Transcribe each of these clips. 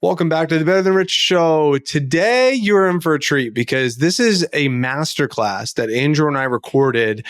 Welcome back to the Better Than Rich Show. Today, you're in for a treat because this is a masterclass that Andrew and I recorded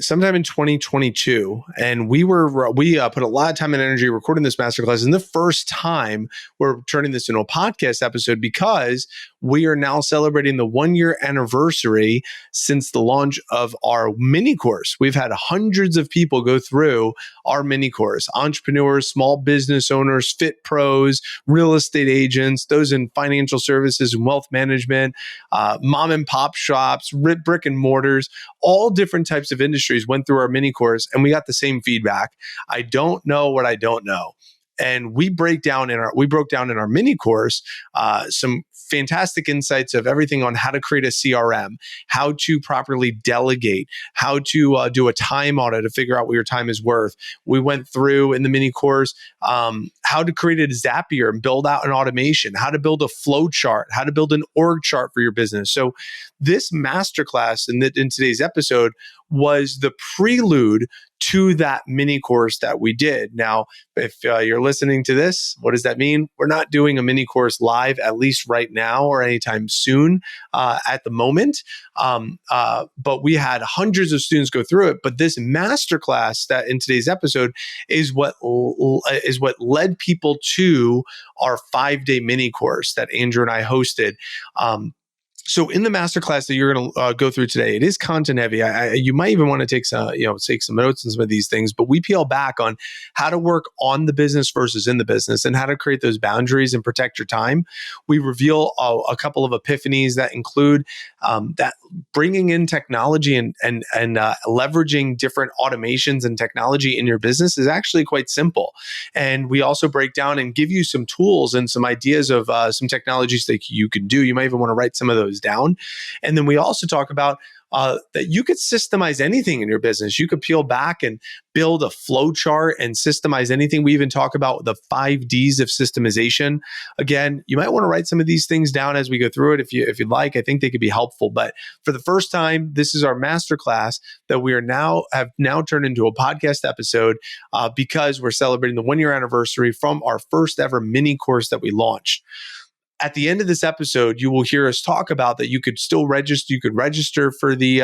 sometime in 2022. And we put a lot of time and energy recording this masterclass. And the first time we're turning this into a podcast episode because we are now celebrating the 1-year anniversary since the launch of our mini course. We've had hundreds of people go through our mini course: entrepreneurs, small business owners, fit pros, real estate agents, those in financial services and wealth management, mom and pop shops, brick and mortars, all different types of industries went through our mini course, and we got the same feedback. I don't know what I don't know. And we broke down in our mini course some fantastic insights of everything on how to create a CRM, how to properly delegate, how to do a time audit to figure out what your time is worth. We went through in the mini course how to create a Zapier and build out an automation, how to build a flow chart, how to build an org chart for your business. So this masterclass in today's episode was the prelude to that mini course that we did. Now, if you're listening to this, what does that mean? We're not doing a mini course live, at least right now or anytime soon at the moment. But we had hundreds of students go through it. But this masterclass that in today's episode is what led people to our 5-day mini course that Andrew and I hosted. So in the masterclass that you're going to go through today, it is content heavy. You might even want to take some notes on some of these things, but we peel back on how to work on the business versus in the business and how to create those boundaries and protect your time. We reveal a couple of epiphanies that include that bringing in technology and leveraging different automations and technology in your business is actually quite simple. And we also break down and give you some tools and some ideas of some technologies that you can do. You might even want to write some of those down. And then we also talk about that you could systemize anything in your business. You could peel back and build a flow chart and systemize anything. We even talk about the 5 Ds of systemization. Again, you might want to write some of these things down as we go through it if you'd like. I think they could be helpful. But for the first time, this is our masterclass that we have now turned into a podcast episode because we're celebrating the 1-year anniversary from our first ever mini course that we launched. At the end of this episode, you will hear us talk about that you could still register. You could register for the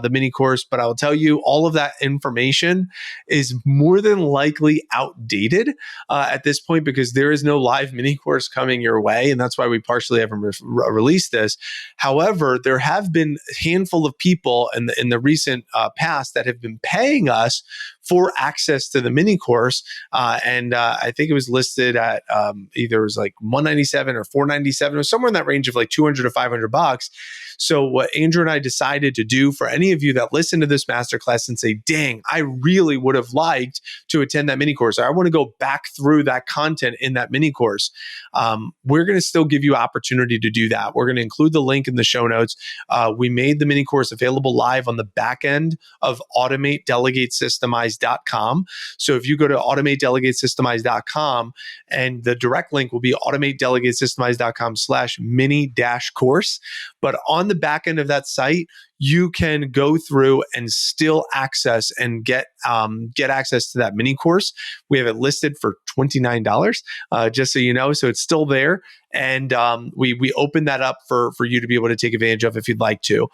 mini course, but I will tell you all of that information is more than likely outdated at this point because there is no live mini course coming your way, and that's why we partially haven't released this. However, there have been a handful of people in the recent past that have been paying us for access to the mini course, and I think it was listed at either it was like $197 or $497, or somewhere in that range of like $200 to $500. So what Andrew and I decided to do for any of you that listen to this masterclass and say, dang, I really would have liked to attend that mini course, or I want to go back through that content in that mini course, we're going to still give you opportunity to do that. We're going to include the link in the show notes. We made the mini course available live on the back end of automatedelegatesystemize.com. So if you go to automatedelegatesystemize.com, and the direct link will be automatedelegatesystemize.com/mini-course. But on the back end of that site, you can go through and still access and get access to that mini course. We have it listed for $29, just so you know. So it's still there, and we open that up for you to be able to take advantage of if you'd like to.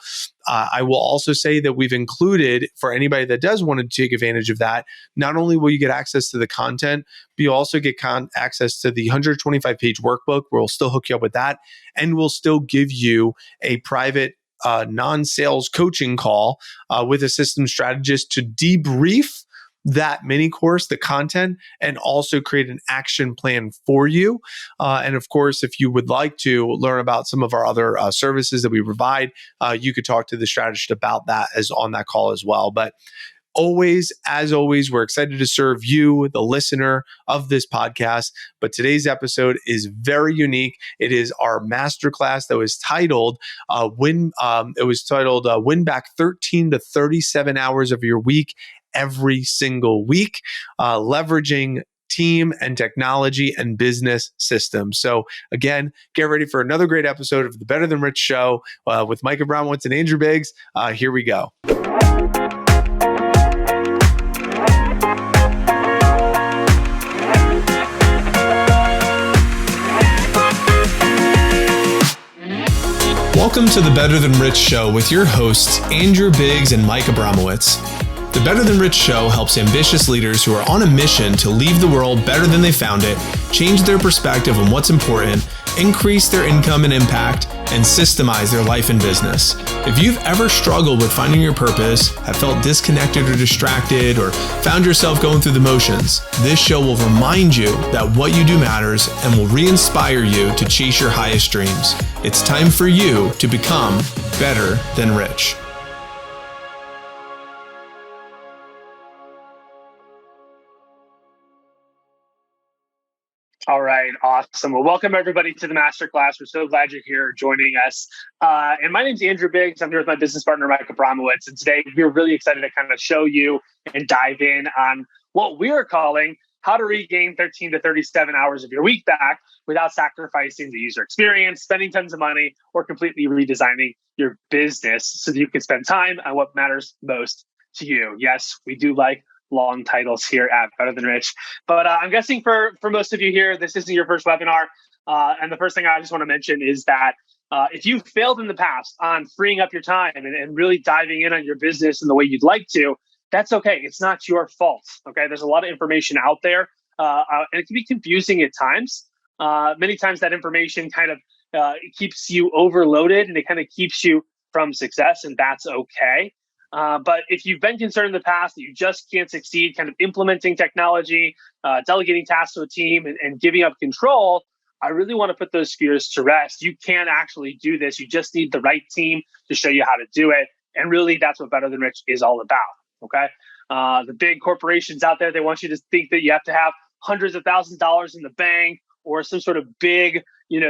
I will also say that we've included, for anybody that does want to take advantage of that, not only will you get access to the content, but you also get access to the 125-page workbook. We'll still hook you up with that, and we'll still give you a private non-sales coaching call with a system strategist to debrief that mini course, the content, and also create an action plan for you. And of course, if you would like to learn about some of our other services that we provide, you could talk to the strategist about that as on that call as well. But as always, we're excited to serve you, the listener of this podcast. But today's episode is very unique. It is our masterclass that was titled "Win Back 13 to 37 hours of your week every single week, leveraging team and technology and business systems." So again, get ready for another great episode of the Better Than Rich Show with Micah Brownwitz and Andrew Biggs. Here we go. Welcome to the Better Than Rich Show with your hosts, Andrew Biggs and Mike Abramowitz. The Better Than Rich Show helps ambitious leaders who are on a mission to leave the world better than they found it, change their perspective on what's important, increase their income and impact, and systemize their life and business. If you've ever struggled with finding your purpose, have felt disconnected or distracted, or found yourself going through the motions, this show will remind you that what you do matters and will re-inspire you to chase your highest dreams. It's time for you to become better than rich. All right, awesome. Well, welcome everybody to the Masterclass. We're so glad you're here joining us. And my name's Andrew Biggs. I'm here with my business partner, Mike Abramowitz. And today we're really excited to kind of show you and dive in on what we're calling how to regain 13 to 37 hours of your week back without sacrificing the user experience, spending tons of money, or completely redesigning your business so that you can spend time on what matters most to you. Yes, we do like long titles here at Better Than Rich. But I'm guessing for most of you here, this isn't your first webinar. And the first thing I just want to mention is that if you failed in the past on freeing up your time and really diving in on your business in the way you'd like to, that's okay. It's not your fault. Okay. There's a lot of information out there and it can be confusing at times. Many times that information kind of keeps you overloaded and it kind of keeps you from success, and that's okay. But if you've been concerned in the past that you just can't succeed kind of implementing technology, delegating tasks to a team, and giving up control, I really want to put those fears to rest. You can actually do this. You just need the right team to show you how to do it. And really, that's what Better Than Rich is all about, okay? The big corporations out there, they want you to think that you have to have hundreds of thousands of dollars in the bank or some sort of big,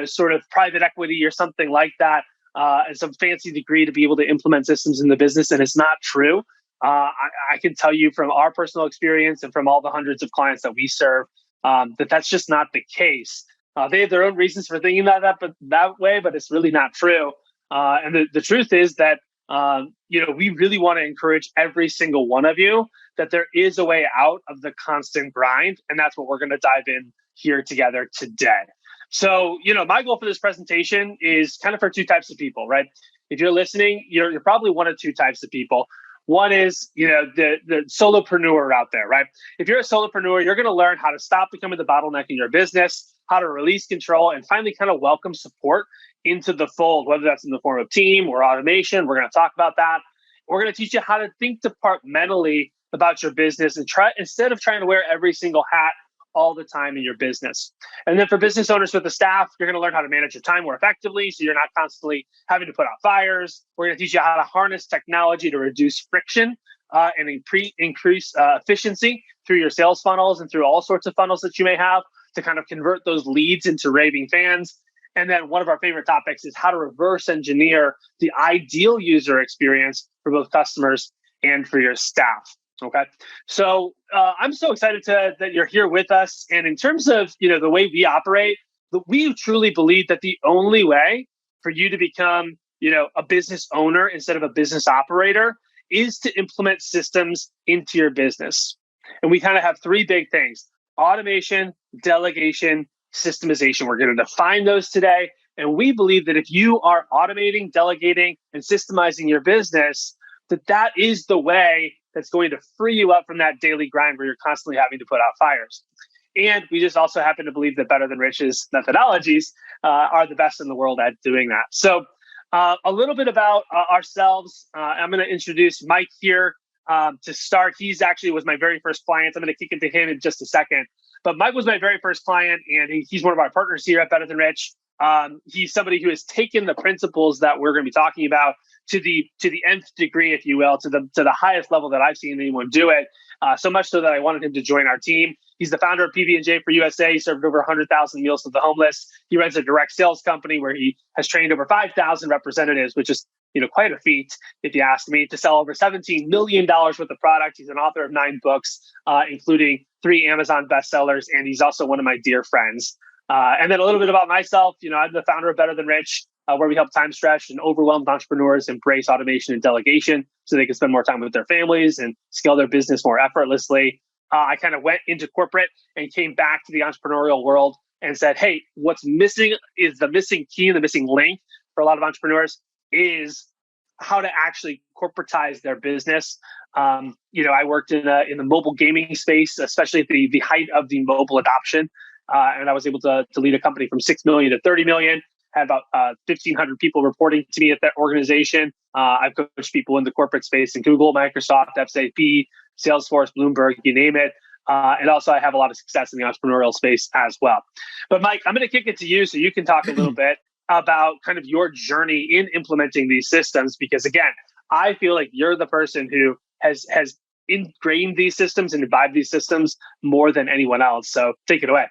sort of private equity or something like that. And some fancy degree to be able to implement systems in the business, and it's not true. I can tell you from our personal experience and from all the hundreds of clients that we serve that's just not the case. They have their own reasons for thinking that way, but it's really not true. And the truth is that we really want to encourage every single one of you that there is a way out of the constant grind, and that's what we're going to dive in here together today. So, my goal for this presentation is kind of for two types of people, right? If you're listening, you're probably one of two types of people. One is, the solopreneur out there, right? If you're a solopreneur, you're going to learn how to stop becoming the bottleneck in your business, how to release control, and finally kind of welcome support into the fold, whether that's in the form of team or automation. We're going to talk about that. We're going to teach you how to think departmentally about your business and instead of trying to wear every single hat all the time in your business. And then for business owners with the staff, you're going to learn how to manage your time more effectively so you're not constantly having to put out fires. We're going to teach you how to harness technology to reduce friction and increase efficiency through your sales funnels and through all sorts of funnels that you may have to kind of convert those leads into raving fans. And then one of our favorite topics is how to reverse engineer the ideal user experience for both customers and for your staff. Okay, so I'm so excited that you're here with us. And in terms of the way we operate, we truly believe that the only way for you to become a business owner instead of a business operator is to implement systems into your business. And we kind of have three big things: automation, delegation, systemization. We're going to define those today. And we believe that if you are automating, delegating, and systemizing your business, that is the way that's going to free you up from that daily grind where you're constantly having to put out fires. And we just also happen to believe that Better Than Rich's methodologies are the best in the world at doing that. So a little bit about ourselves. I'm going to introduce Mike here to start. He's actually was my very first client. I'm going to kick it to him in just a second. But Mike was my very first client, and he's one of our partners here at Better Than Rich. He's somebody who has taken the principles that we're going to be talking about to the nth degree, if you will, to the highest level that I've seen anyone do it. So much so that I wanted him to join our team. He's the founder of PB&J for USA. He served over 100,000 meals to the homeless. He runs a direct sales company where he has trained over 5,000 representatives, which is quite a feat, if you ask me, to sell over $17 million worth of product. He's an author of 9 books, including 3 Amazon bestsellers, and he's also one of my dear friends. And then a little bit about myself. I'm the founder of Better Than Rich, where we help time-stretched and overwhelmed entrepreneurs embrace automation and delegation so they can spend more time with their families and scale their business more effortlessly. I kind of went into corporate and came back to the entrepreneurial world and said, hey, what's missing is the missing key and the missing link for a lot of entrepreneurs is how to actually corporatize their business. I worked in the mobile gaming space, especially at the height of the mobile adoption, and I was able to lead a company from 6 million to 30 million. Had about 1,500 people reporting to me at that organization. I've coached people in the corporate space in Google, Microsoft, SAP, Salesforce, Bloomberg, you name it. And also I have a lot of success in the entrepreneurial space as well. But Mike, I'm going to kick it to you so you can talk a little bit about kind of your journey in implementing these systems, because again, I feel like you're the person who has ingrained these systems and imbibed these systems more than anyone else. So take it away.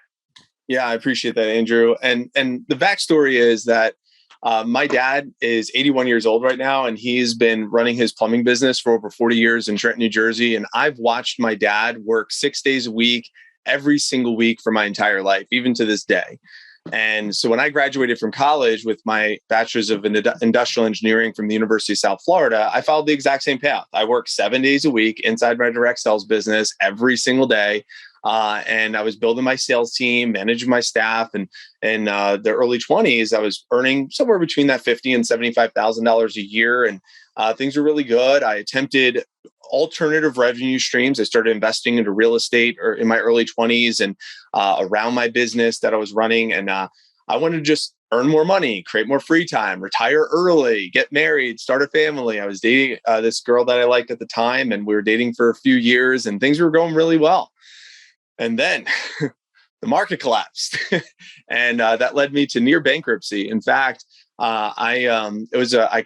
Yeah, I appreciate that, Andrew. And the backstory is that my dad is 81 years old right now, and he's been running his plumbing business for over 40 years in Trenton, New Jersey. And I've watched my dad work 6 days a week, every single week for my entire life, even to this day. And so when I graduated from college with my bachelor's of industrial engineering from the University of South Florida, I followed the exact same path. I worked 7 days a week inside my direct sales business every single day. And I was building my sales team, managing my staff, and in the early 20s, I was earning somewhere between that $50,000 and $75,000 a year, and things were really good. I attempted alternative revenue streams. I started investing into real estate in my early 20s and around my business that I was running, and I wanted to just earn more money, create more free time, retire early, get married, start a family. I was dating this girl that I liked at the time, and we were dating for a few years, and things were going really well. And then the market collapsed, and that led me to near bankruptcy. In fact, I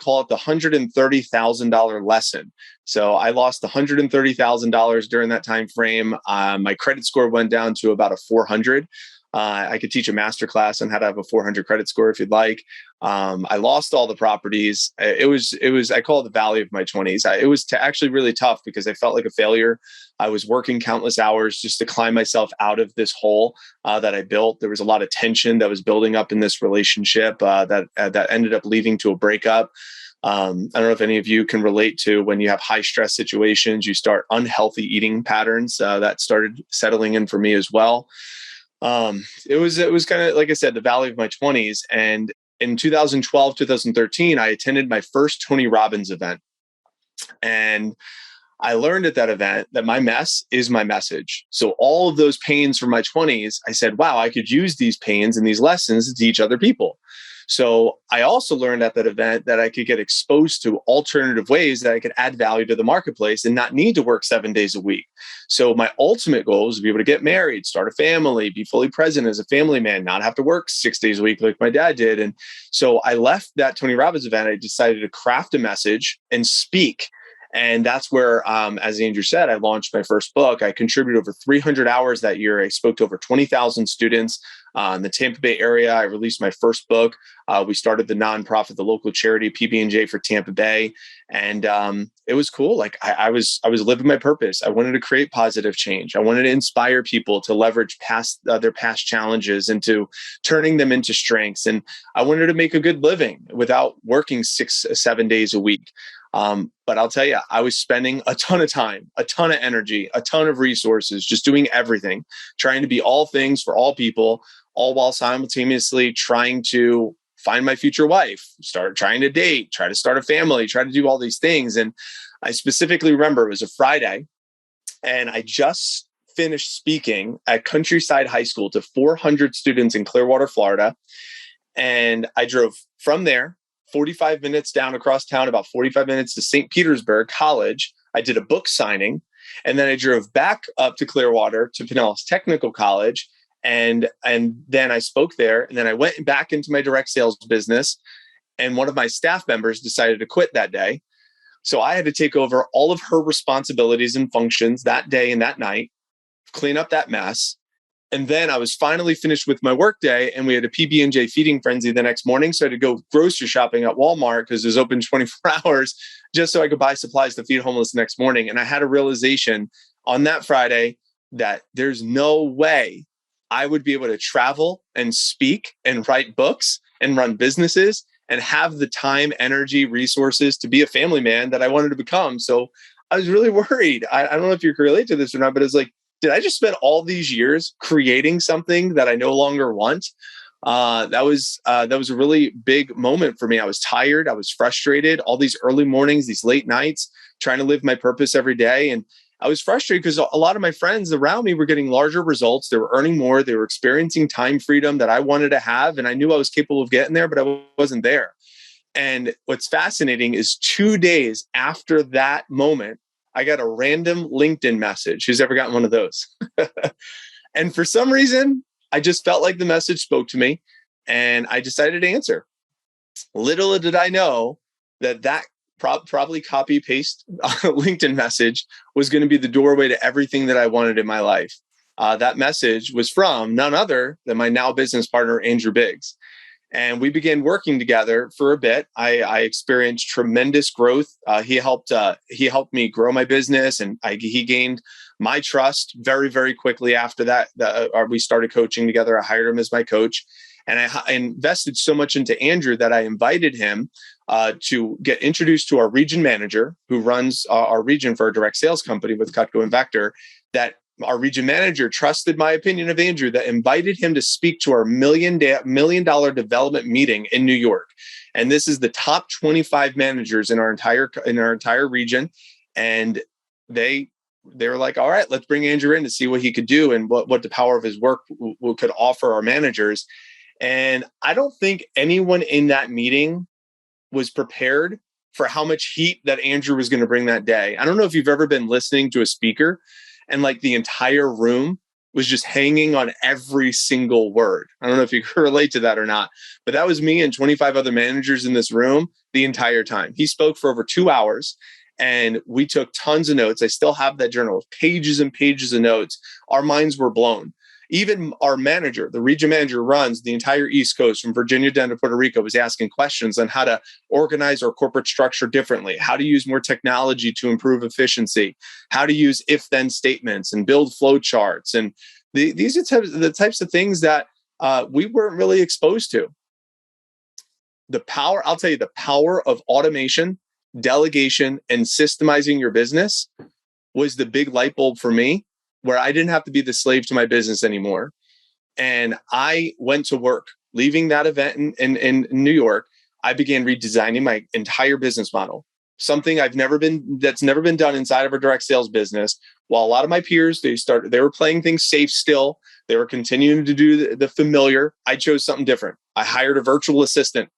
call it the $130,000 lesson. So I lost $130,000 during that time frame. My credit score went down to about a 400. I could teach a masterclass on how to have a 400 credit score if you'd like. I lost all the properties. It was, I call it the valley of my 20s. It was actually really tough because I felt like a failure. I was working countless hours just to climb myself out of this hole that I built. There was a lot of tension that was building up in this relationship that ended up leading to a breakup. I don't know if any of you can relate to when you have high stress situations, you start unhealthy eating patterns that started settling in for me as well. It was kind of, like I said, the valley of my 20s. And in 2012, 2013, I attended my first Tony Robbins event. And I learned at that event that my mess is my message. So all of those pains from my 20s, I said, wow, I could use these pains and these lessons to teach other people. So I also learned at that event that I could get exposed to alternative ways that I could add value to the marketplace and not need to work 7 days a week. So my ultimate goal is to be able to get married, start a family, be fully present as a family man, not have to work 6 days a week like my dad did. And so I left that Tony Robbins event. I decided to craft a message and speak. And that's where, as Andrew said, I launched my first book. I contributed over 300 hours that year. I spoke to over 20,000 students in the Tampa Bay area. I released my first book. We started the nonprofit, the local charity, PB&J for Tampa Bay. And it was cool. Like I was living my purpose. I wanted to create positive change. I wanted to inspire people to leverage their past challenges into turning them into strengths. And I wanted to make a good living without working 6-7 days a week. But I'll tell you, I was spending a ton of time, a ton of energy, a ton of resources, just doing everything, trying to be all things for all people, all while simultaneously trying to find my future wife, start trying to date, try to start a family, try to do all these things. And I specifically remember it was a Friday, and I just finished speaking at Countryside High School to 400 students in Clearwater, Florida. And I drove from there 45 minutes down across town, about 45 minutes to St. Petersburg College. I did a book signing, and then I drove back up to Clearwater to Pinellas Technical College. And then I spoke there, and then I went back into my direct sales business, and one of my staff members decided to quit that day. So I had to take over all of her responsibilities and functions that day and that night, clean up that mess. And then I was finally finished with my workday, and we had a PB&J feeding frenzy the next morning. So I had to go grocery shopping at Walmart because it was open 24 hours just so I could buy supplies to feed homeless the next morning. And I had a realization on that Friday that there's no way I would be able to travel and speak and write books and run businesses and have the time, energy, resources to be a family man that I wanted to become. So I was really worried. I don't know if you can relate to this or not, but it's like, did I just spend all these years creating something that I no longer want? That was a really big moment for me. I was tired. I was frustrated. All these early mornings, these late nights, trying to live my purpose every day. And I was frustrated because a lot of my friends around me were getting larger results. They were earning more. They were experiencing time freedom that I wanted to have. And I knew I was capable of getting there, but I wasn't there. And what's fascinating is 2 days after that moment, I got a random LinkedIn message. Who's ever gotten one of those? And for some reason, I just felt like the message spoke to me and I decided to answer. Little did I know that probably copy paste LinkedIn message was going to be the doorway to everything that I wanted in my life. That message was from none other than my now business partner, Andrew Biggs. And we began working together for a bit. I experienced tremendous growth. He helped me grow my business, and he gained my trust very, very quickly after that. We started coaching together. I hired him as my coach, and I invested so much into Andrew that I invited him to get introduced to our region manager, who runs our region for a direct sales company with Cutco and Vector. That our region manager trusted my opinion of Andrew, that invited him to speak to our $1 million development meeting in New York. And this is the top 25 managers in our entire region. And they were like, all right, let's bring Andrew in to see what he could do and what the power of his work could offer our managers. And I don't think anyone in that meeting was prepared for how much heat that Andrew was going to bring that day. I don't know if you've ever been listening to a speaker and like the entire room was just hanging on every single word. I don't know if you can relate to that or not, but that was me and 25 other managers in this room the entire time. He spoke for over 2 hours and we took tons of notes. I still have that journal, pages and pages of notes. Our minds were blown. Even our manager, the region manager, runs the entire East Coast from Virginia down to Puerto Rico, was asking questions on how to organize our corporate structure differently, how to use more technology to improve efficiency, how to use if-then statements and build flow charts. And these are the types of things that we weren't really exposed to. I'll tell you, the power of automation, delegation, and systemizing your business was the big light bulb for me, where I didn't have to be the slave to my business anymore. And I went to work. Leaving that event in New York, I began redesigning my entire business model. Something that's never been done inside of a direct sales business. While a lot of my peers, they were playing things safe still. They were continuing to do the familiar. I chose something different. I hired a virtual assistant.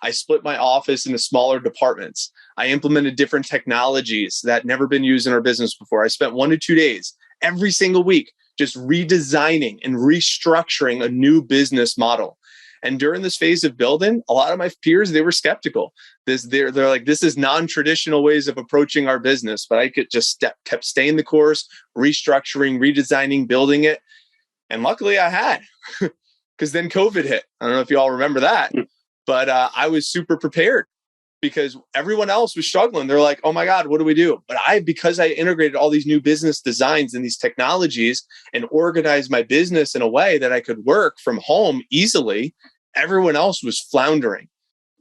I split my office into smaller departments. I implemented different technologies that had never been used in our business before. I spent 1 to 2 days every single week just redesigning and restructuring a new business model. And during this phase of building, a lot of my peers, they were skeptical. They're like, this is non-traditional ways of approaching our business. But I could just kept staying the course, restructuring, redesigning, building it. And luckily I had, because then COVID hit. I don't know if you all remember that, but I was super prepared because everyone else was struggling. They're like, oh my God, what do we do? But because I integrated all these new business designs and these technologies and organized my business in a way that I could work from home easily, everyone else was floundering.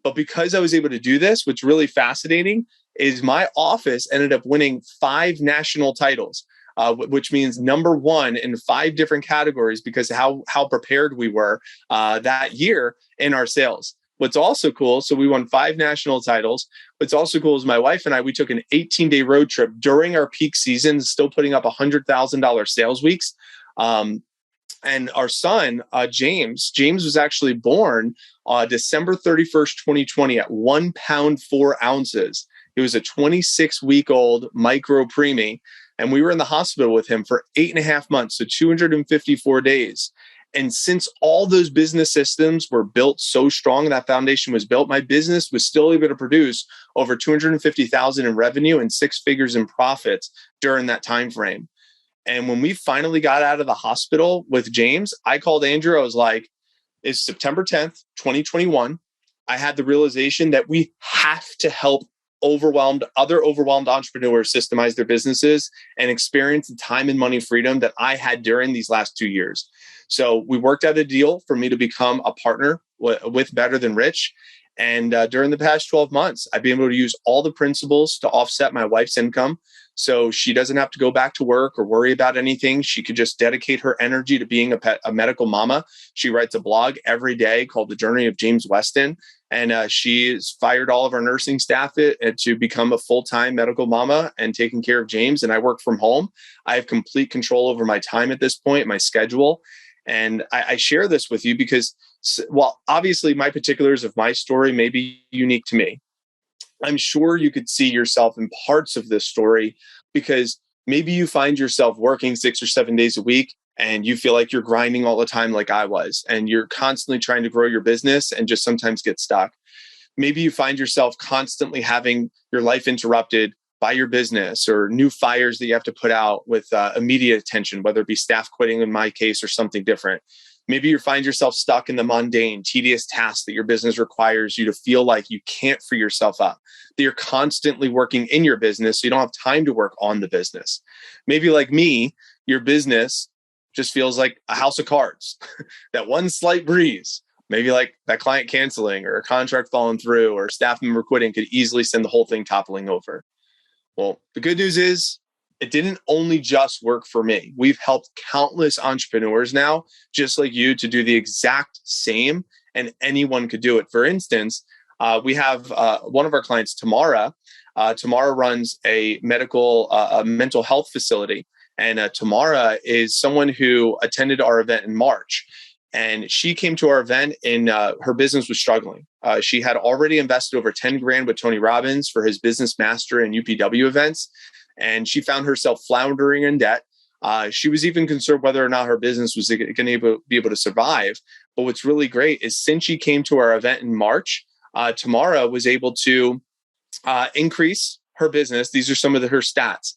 But because I was able to do this, what's really fascinating is my office ended up winning 5 national titles, which means number 1 in 5 different categories because how prepared we were that year in our sales. What's also cool, so we won 5 national titles. What's also cool is my wife and I, we took an 18-day road trip during our peak season, still putting up $100,000 sales weeks. And our son, James was actually born December 31st, 2020 at 1 pound, 4 ounces. He was a 26-week-old micro preemie. And we were in the hospital with him for 8.5 months, so 254 days. And since all those business systems were built so strong, that foundation was built, my business was still able to produce over $250,000 in revenue and 6 figures in profits during that time frame. And when we finally got out of the hospital with James, I called Andrew. I was like, it's September 10th, 2021. I had the realization that we have to help other overwhelmed entrepreneurs systemize their businesses and experience the time and money freedom that I had during these last 2 years. So we worked out a deal for me to become a partner with Better Than Rich. And during the past 12 months, I've been able to use all the principles to offset my wife's income. So she doesn't have to go back to work or worry about anything. She could just dedicate her energy to being a medical mama. She writes a blog every day called The Journey of James Weston. And she's fired all of our nursing staff to become a full-time medical mama and taking care of James. And I work from home. I have complete control over my time at this point, my schedule. And I share this with you because, while obviously my particulars of my story may be unique to me, I'm sure you could see yourself in parts of this story, because maybe you find yourself working 6 or 7 days a week and you feel like you're grinding all the time like I was, and you're constantly trying to grow your business and just sometimes get stuck. Maybe you find yourself constantly having your life interrupted by your business or new fires that you have to put out with immediate attention, whether it be staff quitting in my case or something different. Maybe you find yourself stuck in the mundane, tedious tasks that your business requires you to feel like you can't free yourself up, that you're constantly working in your business, so you don't have time to work on the business. Maybe like me, your business just feels like a house of cards. That one slight breeze, maybe like that client canceling or a contract falling through or a staff member quitting, could easily send the whole thing toppling over. Well, the good news is it didn't only just work for me. We've helped countless entrepreneurs now, just like you, to do the exact same, and anyone could do it. For instance, we have one of our clients, Tamara. Tamara runs a mental health facility. And Tamara is someone who attended our event in March. And she came to our event and her business was struggling. She had already invested over 10 grand with Tony Robbins for his Business Master and UPW events. And she found herself floundering in debt. She was even concerned whether or not her business was going to be able to survive. But what's really great is, since she came to our event in March, Tamara was able to increase her business. These are some of her stats.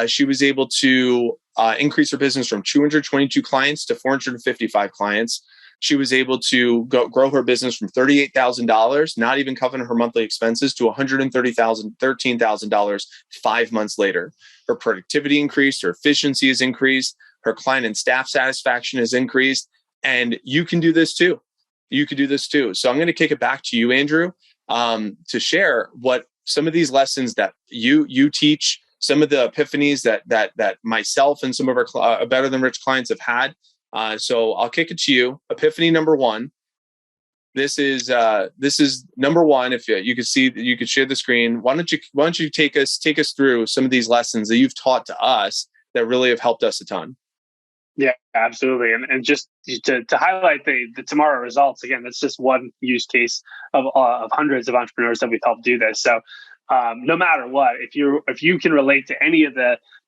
She was able to increase her business from 222 clients to 455 clients. She was able to grow her business from $38,000, not even covering her monthly expenses, to $13,000 5 months later. Her productivity increased, her efficiency has increased, her client and staff satisfaction has increased, and you can do this too. You could do this too. So I'm going to kick it back to you, Andrew, to share what some of these lessons that you teach, some of the epiphanies that myself and some of our Better Than Rich clients have had. So I'll kick it to you. Epiphany number one. This is number one. If you could see, you could share the screen. Why don't you take us through some of these lessons that you've taught to us that really have helped us a ton? Yeah, absolutely. And just to highlight the Tamara results, again, that's just one use case of hundreds of entrepreneurs that we've helped do this. So no matter what, if you can relate to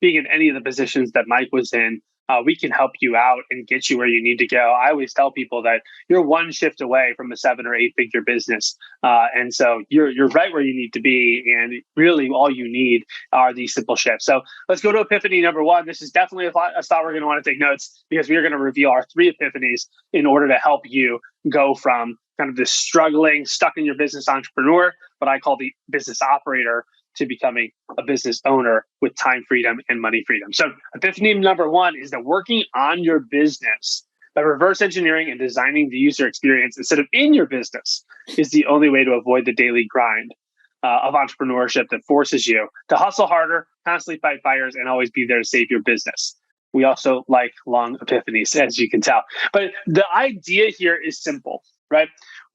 being in any of the positions that Mike was in, we can help you out and get you where you need to go. I always tell people that you're one shift away from a 7 or 8 figure business. And so you're right where you need to be. And really all you need are these simple shifts. So let's go to epiphany number one. This is definitely a spot we're going to want to take notes, because we are going to reveal our 3 epiphanies in order to help you go from kind of this struggling, stuck in your business entrepreneur, what I call the business operator, to becoming a business owner with time freedom and money freedom. So epiphany number one is that working on your business by reverse engineering and designing the user experience instead of in your business is the only way to avoid the daily grind of entrepreneurship that forces you to hustle harder, constantly fight fires, and always be there to save your business. We also like long epiphanies, as you can tell. But the idea here is simple, right?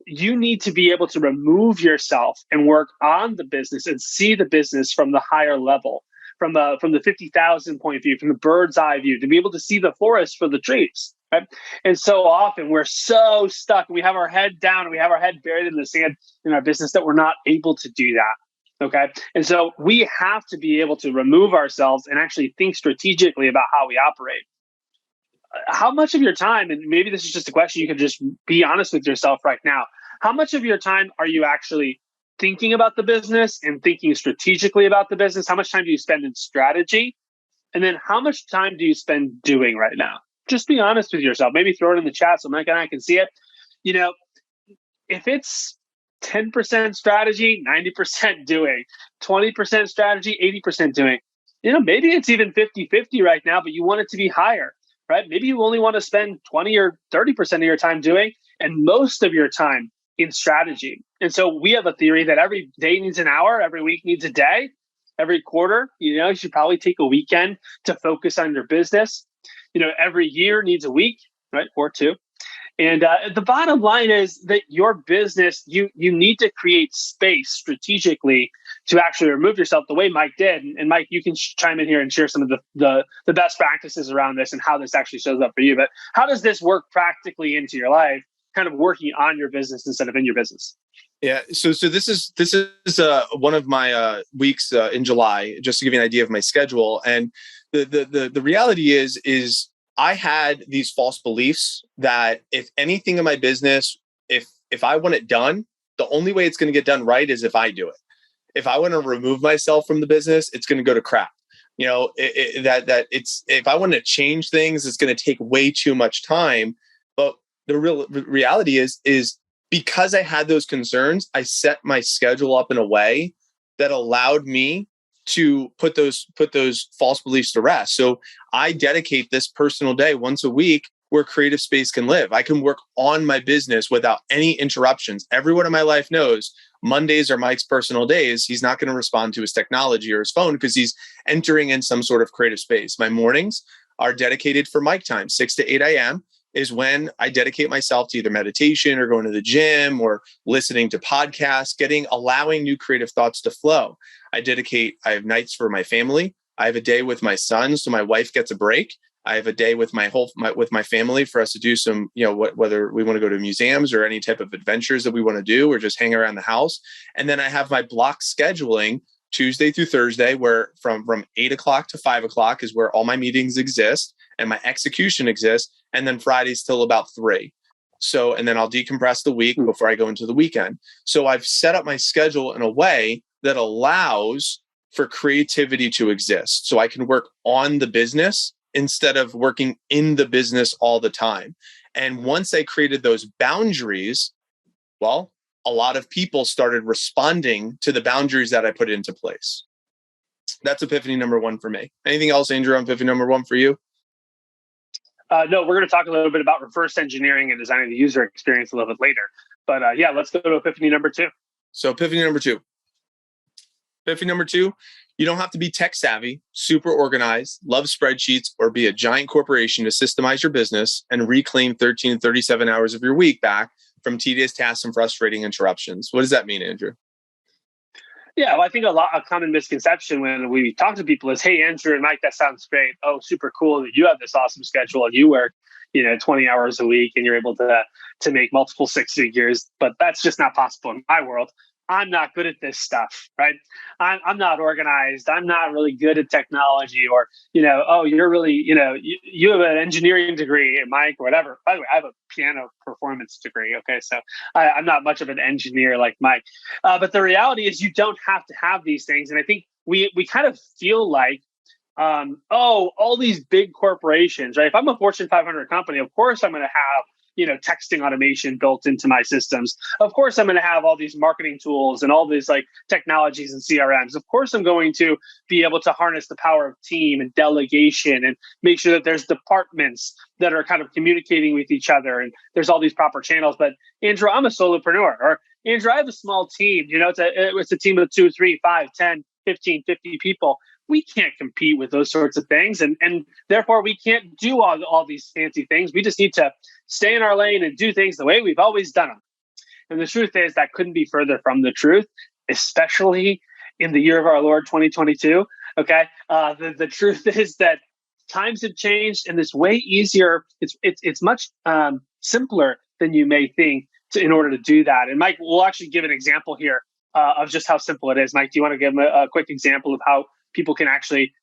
You need to be able to remove yourself and work on the business and see the business from the higher level, from the 50,000 point view, from the bird's eye view, to be able to see the forest for the trees. Right? And so often we're so stuck. We have our head down and we have our head buried in the sand in our business that we're not able to do that. Okay. And so we have to be able to remove ourselves and actually think strategically about how we operate. How much of your time, and maybe this is just a question you can just be honest with yourself right now, how much of your time are you actually thinking about the business and thinking strategically about the business? How much time do you spend in strategy? And then how much time do you spend doing right now? Just be honest with yourself. Maybe throw it in the chat so Mike and I can see it. You know, if it's 10% strategy, 90% doing, 20% strategy, 80% doing, maybe it's even 50-50 right now, but you want it to be higher. Right? Maybe you only want to spend 20 or 30% of your time doing, and most of your time in strategy. And so we have a theory that every day needs an hour, every week needs a day, every quarter, you should probably take a weekend to focus on your business. Every year needs a week, right? Or two. And the bottom line is that your business, you need to create space strategically to actually remove yourself the way Mike did. And Mike, you can chime in here and share some of the best practices around this and how this actually shows up for you. But how does this work practically into your life, kind of working on your business instead of in your business? Yeah. So this is one of my weeks in July, just to give you an idea of my schedule. And the reality is I had these false beliefs that if anything in my business, if I want it done, the only way it's going to get done right is if I do it. If I want to remove myself from the business, it's going to go to crap. That it's, if I want to change things, it's going to take way too much time. But the real reality is because I had those concerns, I set my schedule up in a way that allowed me to put those false beliefs to rest. So I dedicate this personal day once a week where creative space can live. I can work on my business without any interruptions. Everyone in my life knows Mondays are Mike's personal days. He's not going to respond to his technology or his phone because he's entering in some sort of creative space. My mornings are dedicated for Mike time, 6 to 8 a.m. is when I dedicate myself to either meditation or going to the gym or listening to podcasts, allowing new creative thoughts to flow. I have nights for my family. I have a day with my son, so my wife gets a break. I have a day with my family for us to do some, whether we want to go to museums or any type of adventures that we want to do, or just hang around the house. And then I have my block scheduling Tuesday through Thursday, where from 8 o'clock to 5 o'clock is where all my meetings exist and my execution exists. And then Fridays till about 3. So, and then I'll decompress the week before I go into the weekend. So I've set up my schedule in a way that allows for creativity to exist. So I can work on the business instead of working in the business all the time. And once I created those boundaries, well, a lot of people started responding to the boundaries that I put into place. That's epiphany number 1 for me. Anything else, Andrew, on epiphany number 1 for you? No, we're going to talk a little bit about reverse engineering and designing the user experience a little bit later. But let's go to epiphany number 2. So epiphany number 2. Epiphany number 2, you don't have to be tech savvy, super organized, love spreadsheets, or be a giant corporation to systemize your business and reclaim 13 to 37 hours of your week back from tedious tasks and frustrating interruptions. What does that mean, Andrew? Yeah, well, I think a common misconception when we talk to people is, hey, Andrew and Mike, that sounds great. Oh, super cool that you have this awesome schedule and you work, 20 hours a week and you're able to make multiple 6 figures. But that's just not possible in my world. I'm not good at this stuff, right? I'm not organized. I'm not really good at technology, or, oh, you're really, you have an engineering degree, Mike, or whatever. By the way, I have a piano performance degree. Okay. So I'm not much of an engineer like Mike. But the reality is you don't have to have these things. And I think we kind of feel like, all these big corporations, right? If I'm a Fortune 500 company, of course I'm going to have texting automation built into my systems. Of course, I'm going to have all these marketing tools and all these like technologies and CRMs. Of course, I'm going to be able to harness the power of team and delegation and make sure that there's departments that are kind of communicating with each other and there's all these proper channels. But Andrew, I'm a solopreneur, or Andrew, I have a small team. It's a team of 2, 3, 5, 10, 15, 50 people. We can't compete with those sorts of things. And therefore, we can't do all these fancy things. We just need to stay in our lane and do things the way we've always done them. And the truth is that couldn't be further from the truth, especially in the year of our Lord 2022. Okay. The truth is that times have changed and it's way easier. It's much simpler than you may think in order to do that. And Mike, we'll actually give an example here of just how simple it is. Mike, do you want to give them a quick example of how people can actually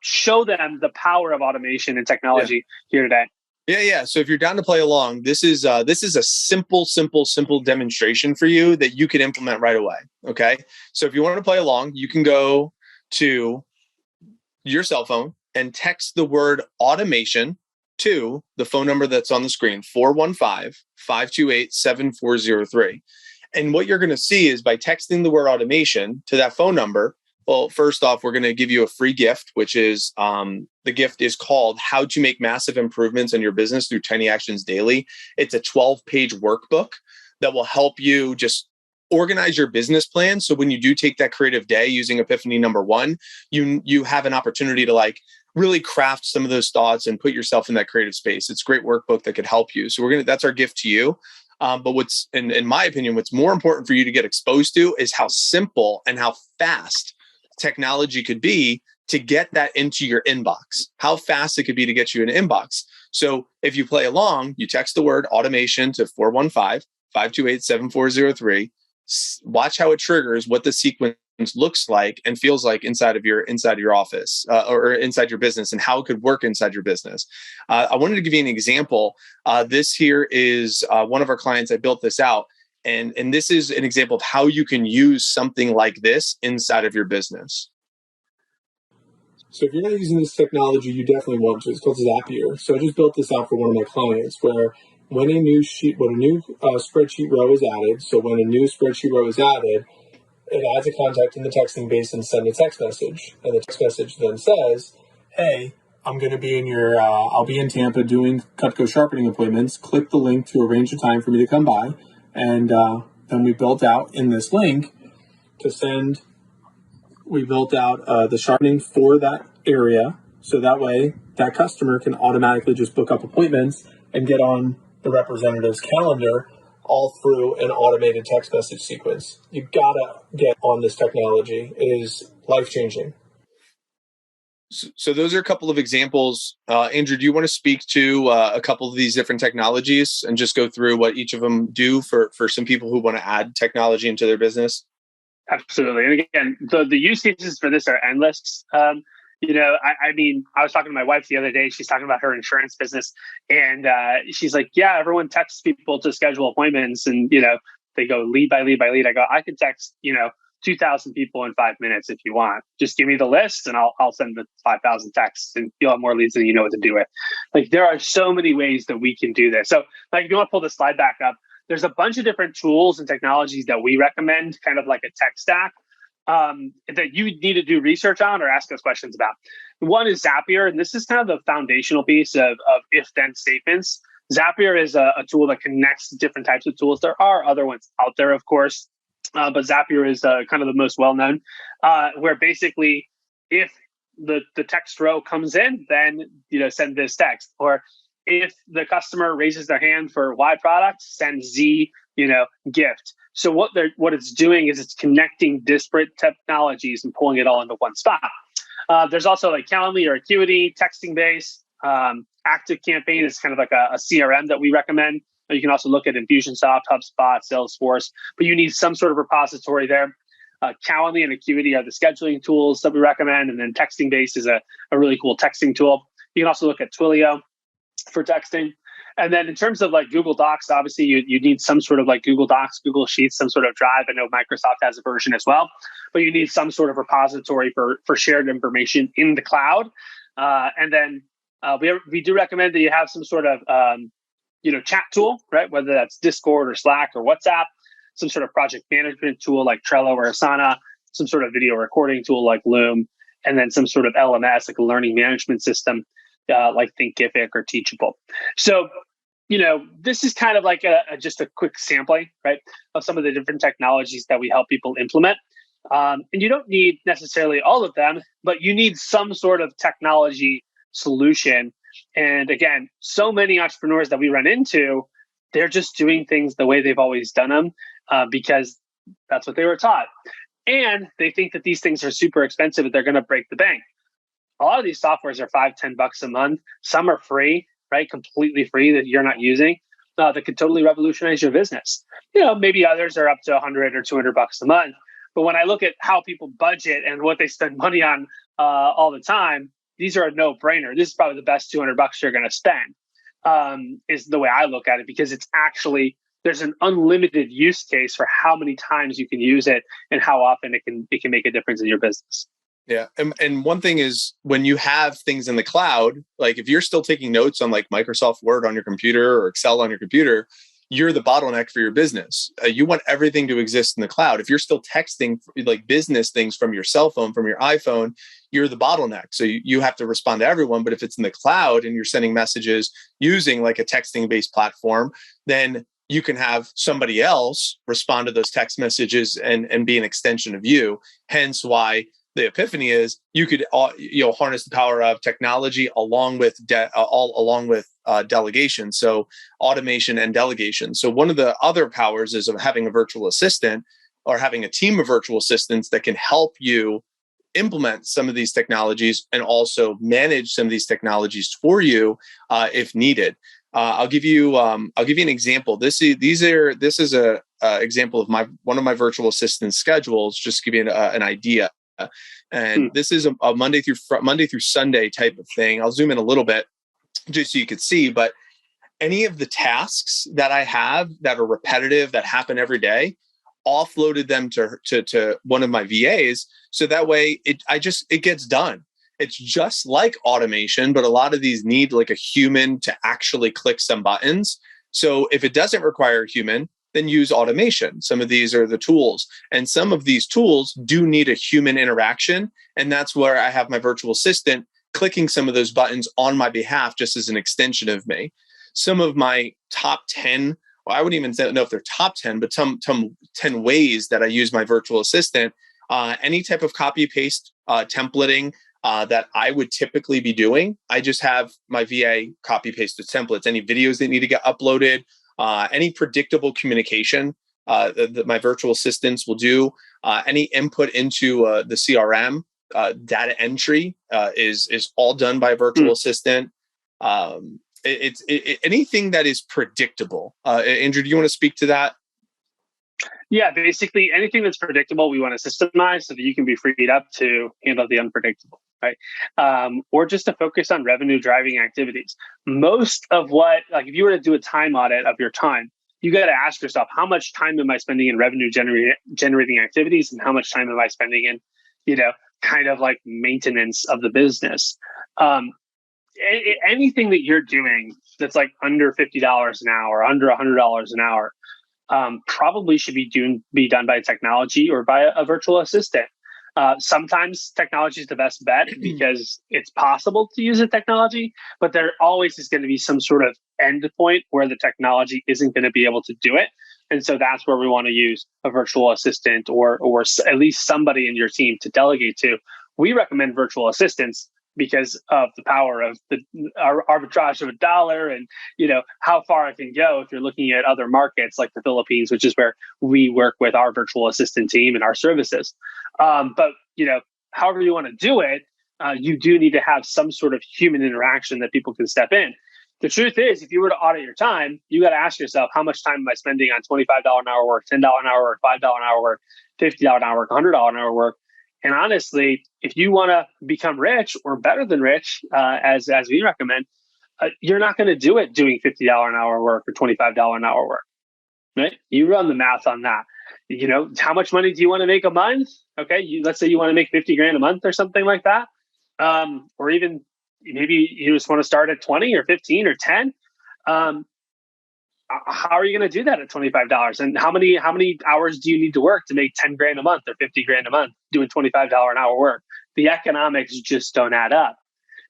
show them the power of automation and technology here today? Yeah. So if you're down to play along, this is a simple demonstration for you that you can implement right away. Okay. So if you want to play along, you can go to your cell phone and text the word automation to the phone number that's on the screen, 415-528-7403. And what you're going to see is by texting the word automation to that phone number, well, first off, we're going to give you a free gift, which is the gift is called How to Make Massive Improvements in Your Business Through Tiny Actions Daily. It's a 12-page workbook that will help you just organize your business plan. So when you do take that creative day using Epiphany number one, you have an opportunity to like really craft some of those thoughts and put yourself in that creative space. It's a great workbook that could help you. So that's our gift to you. But what's, in my opinion, what's more important for you to get exposed to is how simple and how fast technology could be to get that into your inbox, how fast it could be to get you an inbox. So if you play along, you text the word automation to 415-528-7403. Watch how it triggers what the sequence looks like and feels like inside of your office or inside your business, and how it could work inside your business. I wanted to give you an example. This here is one of our clients. I built this out, and this is an example of how you can use something like this inside of your business. So if you're not using this technology, you definitely want to. It's called Zapier. So I just built this out for one of my clients, where when a new spreadsheet row is added, so when a new spreadsheet row is added, it adds a contact in the texting base and send a text message. And the text message then says, hey, I'm going to be I'll be in Tampa doing Cutco sharpening appointments. Click the link to arrange a time for me to come by. And then we built out in this link to send, we built out the sharpening for that area. So that way that customer can automatically just book up appointments and get on the representative's calendar all through an automated text message sequence. You gotta get on this technology. It is life-changing. So those are a couple of examples. Andrew, do you want to speak to a couple of these different technologies and just go through what each of them do for some people who want to add technology into their business? Absolutely. And again, the use cases for this are endless. I mean, I was talking to my wife the other day. She's talking about her insurance business, and she's like, yeah, everyone texts people to schedule appointments, and, they go lead by lead by lead. I go, I could text, 2,000 people in 5 minutes if you want. Just give me the list and I'll send the 5,000 texts, and you'll have more leads than you know what to do with. Like, there are so many ways that we can do this. So like, if you want to pull the slide back up, there's a bunch of different tools and technologies that we recommend, kind of like a tech stack, that you need to do research on or ask us questions about. One is Zapier, and this is kind of the foundational piece of if-then statements. Zapier is a tool that connects different types of tools. There are other ones out there, of course, but Zapier is kind of the most well-known, where basically if the text row comes in, then send this text. Or if the customer raises their hand for Y product, send Z gift. So what it's doing is it's connecting disparate technologies and pulling it all into one spot. There's also like Calendly or Acuity, texting base. Active Campaign is kind of like a CRM that we recommend. You can also look at Infusionsoft, HubSpot, Salesforce, but you need some sort of repository there. Calendly and Acuity are the scheduling tools that we recommend, and then texting base is a really cool texting tool. You can also look at Twilio for texting. And then in terms of like Google Docs, obviously you need some sort of like Google Docs, Google Sheets, some sort of Drive. I know Microsoft has a version as well, but you need some sort of repository for shared information in the cloud. And then we do recommend that you have some sort of chat tool, right? Whether that's Discord or Slack or WhatsApp, some sort of project management tool like Trello or Asana, some sort of video recording tool like Loom, and then some sort of LMS, like a learning management system, like Thinkific or Teachable. So, this is kind of like just a quick sampling, right, of some of the different technologies that we help people implement. And you don't need necessarily all of them, but you need some sort of technology solution. And again, so many entrepreneurs that we run into, they're just doing things the way they've always done them because that's what they were taught. And they think that these things are super expensive and they're going to break the bank. A lot of these softwares are $5-10 a month. Some are free, right? Completely free that you're not using, that could totally revolutionize your business. Maybe others are up to $100 or $200 a month. But when I look at how people budget and what they spend money on all the time, these are a no-brainer. This is probably the best $200 you're going to spend, is the way I look at it, because it's actually, there's an unlimited use case for how many times you can use it and how often it can make a difference in your business. Yeah. And one thing is, when you have things in the cloud, like if you're still taking notes on like Microsoft Word on your computer or Excel on your computer, you're the bottleneck for your business. You want everything to exist in the cloud. If you're still texting like business things from your cell phone, from your iPhone, you're the bottleneck. So you have to respond to everyone. But if it's in the cloud and you're sending messages using like a texting based platform, then you can have somebody else respond to those text messages and be an extension of you. Hence why the epiphany is you could harness the power of technology along with delegation. So automation and delegation. So one of the other powers is of having a virtual assistant or having a team of virtual assistants that can help you implement some of these technologies and also manage some of these technologies for you if needed. I'll give you an example. This is a example of one of my virtual assistant schedules. Just to give you an idea. And this is a Monday through Sunday type of thing. I'll zoom in a little bit just so you could see. But any of the tasks that I have that are repetitive that happen every day, offloaded them to one of my VAs, so that way it gets done. It's just like automation, but a lot of these need like a human to actually click some buttons. So if it doesn't require a human, then use automation. Some of these are the tools, and some of these tools do need a human interaction. And that's where I have my virtual assistant clicking some of those buttons on my behalf, just as an extension of me. Some of my top 10, well, I wouldn't even know if they're top 10, but some 10 ways that I use my virtual assistant, any type of copy paste templating that I would typically be doing. I just have my VA copy paste the templates, any videos that need to get uploaded, any predictable communication that my virtual assistants will do, any input into the CRM, data entry is all done by a virtual assistant. It's anything that is predictable. Andrew, do you want to speak to that? Yeah, basically anything that's predictable, we want to systemize so that you can be freed up to handle the unpredictable, right? Or just to focus on revenue driving activities. Most of what, like if you were to do a time audit of your time, you got to ask yourself, how much time am I spending in revenue generating activities, and how much time am I spending in, kind of like maintenance of the business? Anything that you're doing that's like under $50 an hour, under $100 an hour, probably should be done by technology or by a virtual assistant. Sometimes technology is the best bet because it's possible to use a technology, but there always is going to be some sort of end point where the technology isn't going to be able to do it. And so that's where we want to use a virtual assistant or at least somebody in your team to delegate to. We recommend virtual assistants because of the power of our arbitrage of a dollar and, how far it can go if you're looking at other markets like the Philippines, which is where we work with our virtual assistant team and our services. But, however you want to do it, you do need to have some sort of human interaction that people can step in. The truth is, if you were to audit your time, you got to ask yourself, how much time am I spending on $25 an hour work, $10 an hour work, $5 an hour work, $50 an hour work, $100 an hour work? And honestly, if you want to become rich or better than rich, as we recommend, you're not going to do it doing $50 an hour work or $25 an hour work, right? You run the math on that. How much money do you want to make a month? Okay, let's say you want to make 50 grand a month or something like that, or even maybe you just want to start at 20 or 15 or 10. How are you going to do that at $25? And how many hours do you need to work to make 10 grand a month or 50 grand a month doing $25 an hour work? The economics just don't add up.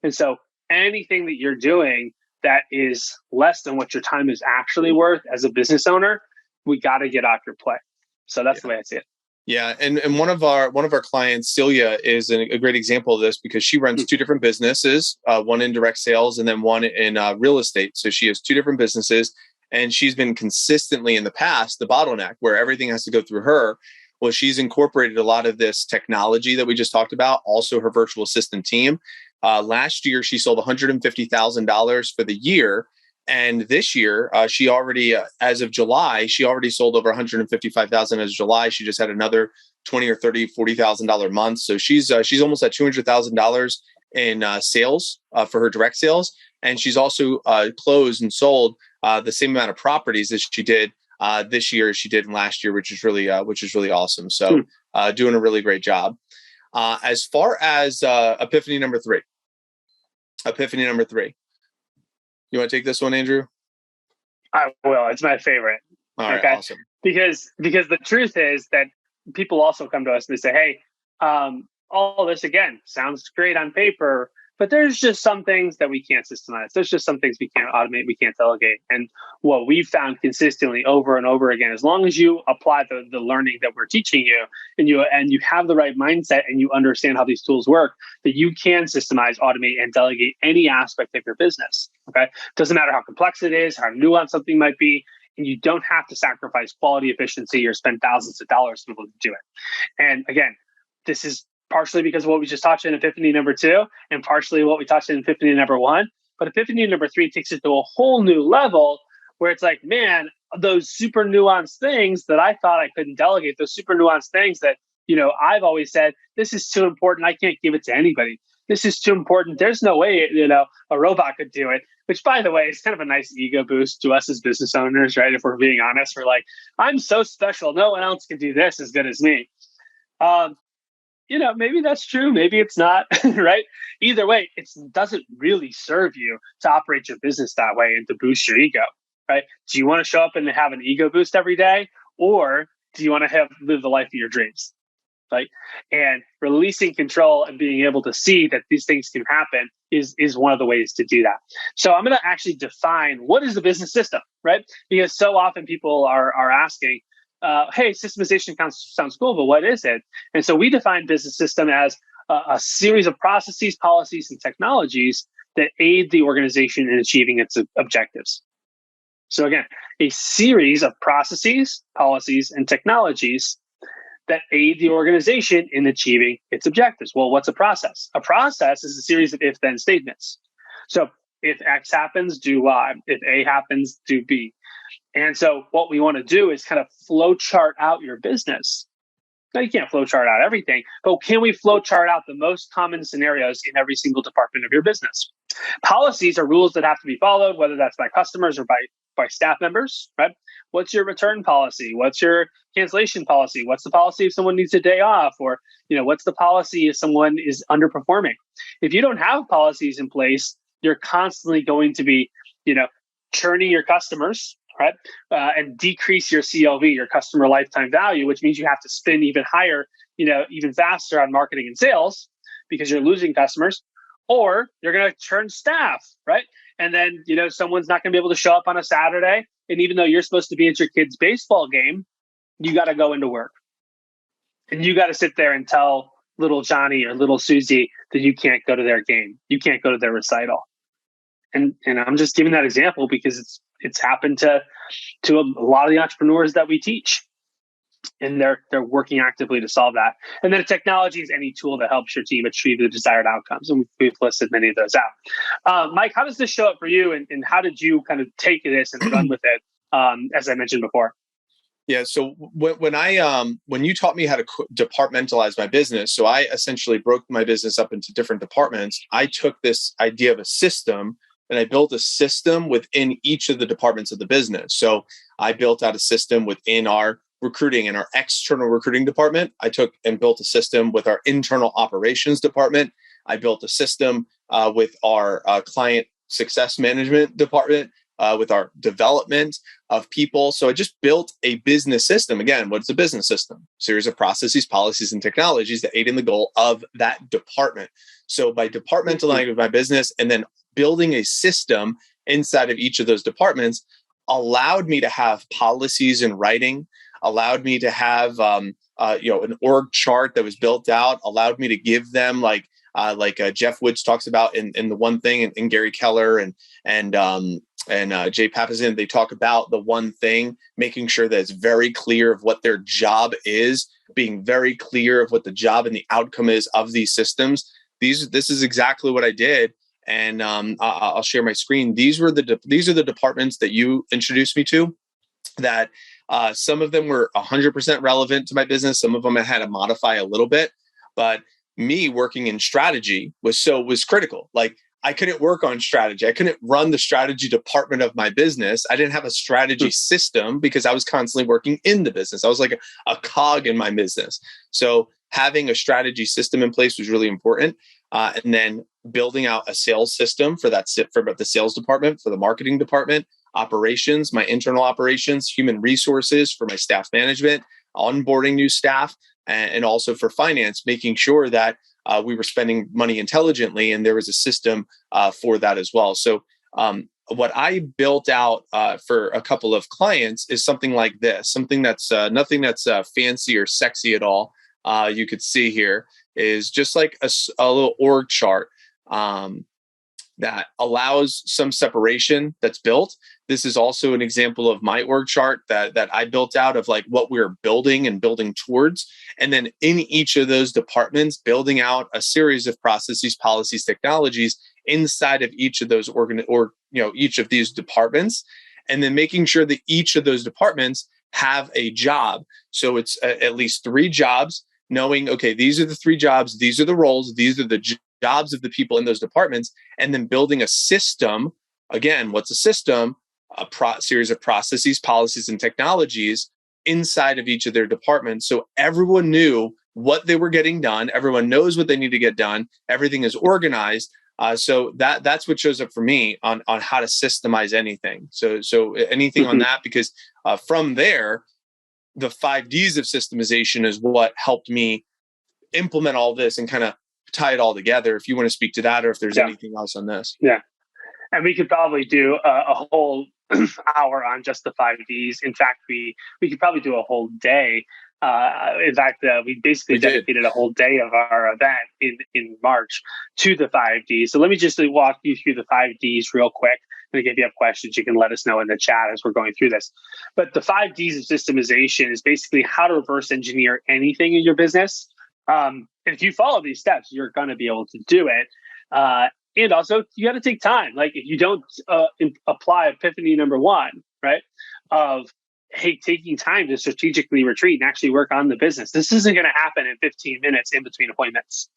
And so anything that you're doing that is less than what your time is actually worth as a business owner, we got to get off your plate. So that's the way I see it. Yeah, and one of our clients, Celia, is a great example of this because she runs two different businesses, one in direct sales and then one in real estate. So she has two different businesses. And she's been consistently in the past, the bottleneck where everything has to go through her. Well, she's incorporated a lot of this technology that we just talked about, also her virtual assistant team. Last year, she sold $150,000 for the year. And this year, she already, as of July, she already sold over $155,000 as of July. She just had another $20,000 or $40,000 month. So she's almost at $200,000 in sales for her direct sales. And she's also closed and sold the same amount of properties as she did this year as she did in last year, which is really awesome. So doing a really great job. As far as epiphany number three, you want to take this one, Andrew? I will. It's my favorite. All right, awesome. Because the truth is that people also come to us and they say, hey, all this again sounds great on paper, But there's just some things that we can't systemize. There's just some things we can't automate, we can't delegate. And what we've found consistently over and over again, as long as you apply the learning that we're teaching you, and you have the right mindset and you understand how these tools work, that you can systemize, automate, and delegate any aspect of your business. Okay, doesn't matter how complex it is, how nuanced something might be, and you don't have to sacrifice quality, efficiency, or spend thousands of dollars to be able to do it. And again, this is partially because of what we just touched in Epiphany number 2, and partially what we touched in Epiphany number 1. But Epiphany number 3 takes it to a whole new level where it's like, man, those super nuanced things that I thought I couldn't delegate, those super nuanced things that, I've always said, this is too important, I can't give it to anybody. This is too important. There's no way, a robot could do it, which, by the way, is kind of a nice ego boost to us as business owners, right? If we're being honest, we're like, I'm so special. No one else can do this as good as me. Maybe that's true. Maybe it's not, right? Either way, it doesn't really serve you to operate your business that way and to boost your ego, right? Do you want to show up and have an ego boost every day? Or do you want to live the life of your dreams? Right? And releasing control and being able to see that these things can happen is one of the ways to do that. So I'm going to actually define what is the business system, right? Because so often people are asking, hey, systemization sounds cool, but what is it? And so we define business system as a series of processes, policies, and technologies that aid the organization in achieving its objectives. So again, a series of processes, policies, and technologies that aid the organization in achieving its objectives. Well, what's a process? A process is a series of if-then statements. So if X happens, do Y. If A happens, do B. And so what we want to do is kind of flow chart out your business. Now, you can't flow chart out everything, but can we flow chart out the most common scenarios in every single department of your business? Policies are rules that have to be followed, whether that's by customers or by staff members, right? What's your return policy? What's your cancellation policy? What's the policy if someone needs a day off? Or, what's the policy if someone is underperforming? If you don't have policies in place, you're constantly going to be, churning your customers, right? And decrease your CLV, your customer lifetime value, which means you have to spend even higher, even faster on marketing and sales because you're losing customers, or you're going to churn staff, right? And then, someone's not going to be able to show up on a Saturday. And even though you're supposed to be at your kid's baseball game, you got to go into work. And you got to sit there and tell little Johnny or little Susie that you can't go to their game. You can't go to their recital. And I'm just giving that example because it's happened to a lot of the entrepreneurs that we teach. And they're working actively to solve that. And then technology is any tool that helps your team achieve the desired outcomes. And we've listed many of those out. Mike, how does this show up for you? And how did you kind of take this and run with it, as I mentioned before? Yeah. So when you taught me how to departmentalize my business, so I essentially broke my business up into different departments. I took this idea of a system and I built a system within each of the departments of the business. So I built out a system within our recruiting and our external recruiting department. I took and built a system with our internal operations department. I built a system with our client success management department, with our development of people. So I just built a business system. Again, what's a business system? Series of processes, policies, and technologies that aid in the goal of that department. So by departmentalizing my business and then building a system inside of each of those departments allowed me to have policies in writing, allowed me to have an org chart that was built out, allowed me to give them like Jeff Woods talks about in the one thing, and Gary Keller and Jay Papazian, they talk about the one thing, making sure that it's very clear of what their job is, being very clear of what the job and the outcome is of these systems. This is exactly what I did. And I'll share my screen. These are the departments that you introduced me to, that some of them were 100% relevant to my business. Some of them I had to modify a little bit, but me working in strategy was critical. Like, I couldn't work on strategy. I couldn't run the strategy department of my business. I didn't have a strategy system because I was constantly working in the business. I was like a cog in my business. So having a strategy system in place was really important. And then building out a sales system for the sales department, for the marketing department, operations, my internal operations, human resources for my staff management, onboarding new staff, and also for finance, making sure that we were spending money intelligently, and there was a system for that as well. So what I built out for a couple of clients is something like this, something that's nothing that's fancy or sexy at all. You could see here is just like a little org chart that allows some separation that's built. This is also an example of my org chart that I built out of like what we're building and building towards. And then in each of those departments, building out a series of processes, policies, technologies inside of each of those each of these departments, and then making sure that each of those departments have a job. So it's at least 3 jobs, knowing, okay, these are the 3 jobs, these are the roles, these are the jobs of the people in those departments, and then building a system. Again, what's a system? A series of processes, policies, and technologies inside of each of their departments. So everyone knew what they were getting done. Everyone knows what they need to get done. Everything is organized. So that's what shows up for me on how to systemize anything. So anything on that, because from there, the 5 Ds of systemization is what helped me implement all this and kind of tie it all together. If you want to speak to that, or if there's anything else on this. Yeah. And we could probably do a whole hour on just the 5 Ds. In fact, we could probably do a whole day. In fact, we basically dedicated a whole day of our event in March to the 5 Ds. So let me just walk you through the 5 Ds real quick. And if you have questions, you can let us know in the chat as we're going through this. But the 5 Ds of systemization is basically how to reverse engineer anything in your business. And if you follow these steps, you're going to be able to do it. And also, you got to take time. Like if you don't apply epiphany number 1, right, of, hey, taking time to strategically retreat and actually work on the business. This isn't going to happen in 15 minutes in between appointments.